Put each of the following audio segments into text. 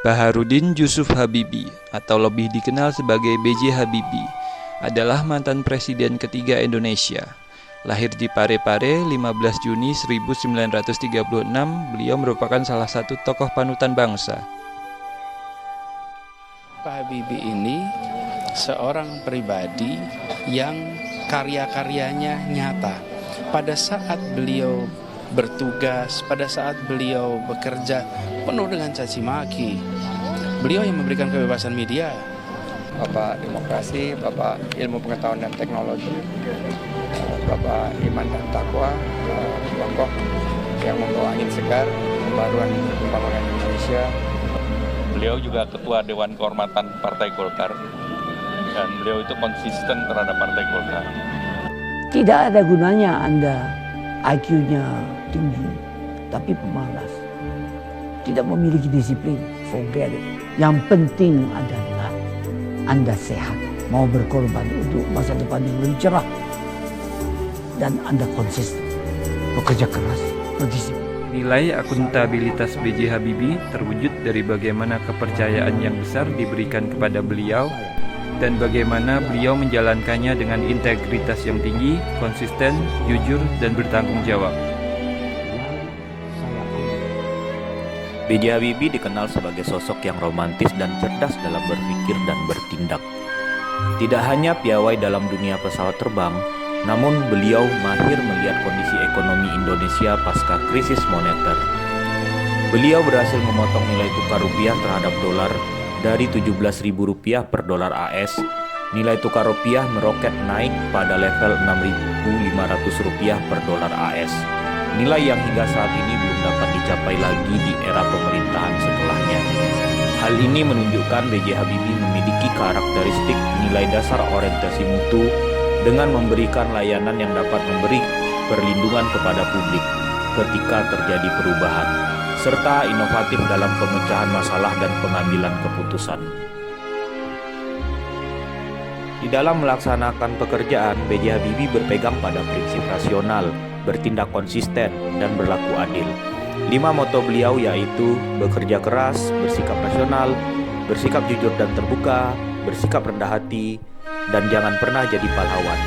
Baharudin Yusuf Habibie atau lebih dikenal sebagai B.J. Habibie adalah mantan presiden ketiga Indonesia. Lahir di Parepare 15 Juni 1936, beliau merupakan salah satu tokoh panutan bangsa. Pak Habibie ini seorang pribadi yang karya-karyanya nyata. Pada saat beliau bertugas, pada saat beliau bekerja penuh dengan caci maki, beliau yang memberikan kebebasan media. Bapak demokrasi, Bapak ilmu pengetahuan dan teknologi, Bapak iman dan takwa, tokoh yang membawa angin segar, pembangunan Indonesia. Beliau juga ketua Dewan Kehormatan Partai Golkar, dan beliau itu konsisten terhadap Partai Golkar. Tidak ada gunanya Anda IQ-nya tinggi, tapi pemalas. Tidak memiliki disiplin, forget it. Yang penting adalah Anda sehat, mau berkorban untuk masa depan yang lebih cerah. Dan Anda konsisten, bekerja keras, berdisiplin. Nilai akuntabilitas B.J. Habibie terwujud dari bagaimana kepercayaan yang besar diberikan kepada beliau dan bagaimana beliau menjalankannya dengan integritas yang tinggi, konsisten, jujur, dan bertanggung jawab. B.J. Habibie dikenal sebagai sosok yang romantis dan cerdas dalam berpikir dan bertindak. Tidak hanya piawai dalam dunia pesawat terbang, namun beliau mahir melihat kondisi ekonomi Indonesia pasca krisis moneter. Beliau berhasil memotong nilai tukar rupiah terhadap dolar dari Rp17.000 per dolar AS. Nilai tukar rupiah meroket naik pada level Rp6.500 per dolar AS. Nilai yang hingga saat ini belum dapat dicapai lagi di era pemerintahan setelahnya. Hal ini menunjukkan B.J. Habibie memiliki karakteristik nilai dasar orientasi mutu dengan memberikan layanan yang dapat memberi perlindungan kepada publik ketika terjadi perubahan, serta inovatif dalam pemecahan masalah dan pengambilan keputusan. Di dalam melaksanakan pekerjaan, B.J. Habibie berpegang pada prinsip rasional, bertindak konsisten, dan berlaku adil. 5 moto beliau yaitu bekerja keras, bersikap rasional, bersikap jujur dan terbuka, bersikap rendah hati, dan jangan pernah jadi pahlawan.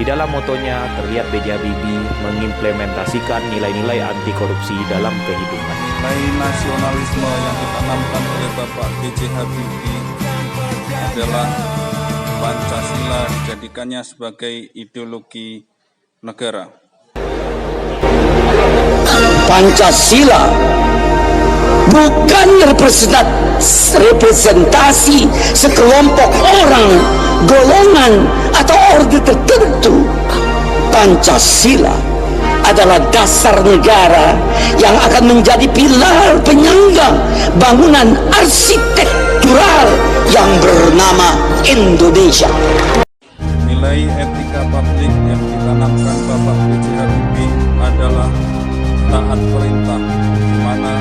Di dalam motonya terlihat B.J. Habibie mengimplementasikan nilai-nilai anti korupsi dalam kehidupan. Nilai nasionalisme yang ditanamkan oleh Bapak B.J. Habibie adalah Pancasila, dijadikannya sebagai ideologi negara. Pancasila bukan representasi sekelompok orang, golongan, atau orde tertentu. Pancasila adalah dasar negara yang akan menjadi pilar penyangga bangunan arsitektural yang bernama Indonesia. Nilai etika publik yang ditanamkan Bapak B.J. Habibie adalah taat perintah, di mana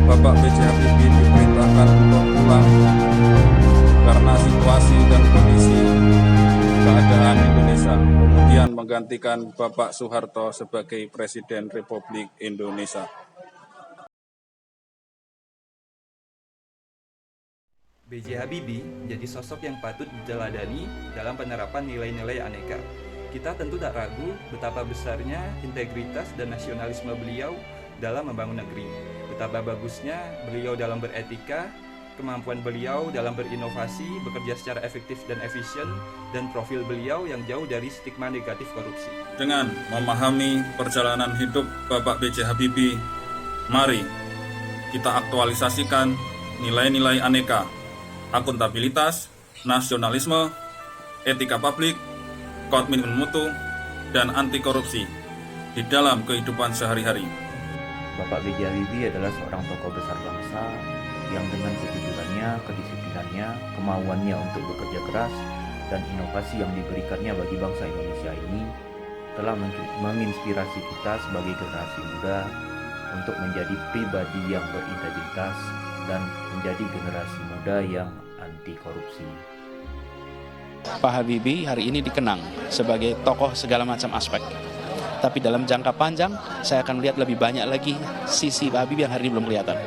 Bapak B.J. Habibie diperintahkan untuk pulang karena situasi dan kondisi keadaan Indonesia, kemudian menggantikan Bapak Soeharto sebagai Presiden Republik Indonesia. B.J. Habibie menjadi sosok yang patut diteladani dalam penerapan nilai-nilai aneka. Kita tentu tak ragu betapa besarnya integritas dan nasionalisme beliau dalam membangun negeri. Betapa bagusnya beliau dalam beretika, kemampuan beliau dalam berinovasi, bekerja secara efektif dan efisien, dan profil beliau yang jauh dari stigma negatif korupsi. Dengan memahami perjalanan hidup Bapak B.J. Habibie, mari kita aktualisasikan nilai-nilai aneka, akuntabilitas, nasionalisme, etika publik, komitmen mutu, dan anti korupsi di dalam kehidupan sehari-hari. Bapak B.J. Habibie adalah seorang tokoh besar bangsa yang dengan kejujurannya, kedisiplinannya, kemauannya untuk bekerja keras, dan inovasi yang diberikannya bagi bangsa Indonesia ini telah menginspirasi kita sebagai generasi muda untuk menjadi pribadi yang berintegritas dan menjadi generasi muda yang anti korupsi. Pak Habibie hari ini dikenang sebagai tokoh segala macam aspek. Tapi dalam jangka panjang, saya akan melihat lebih banyak lagi sisi Pak Habibie yang hari ini belum kelihatan.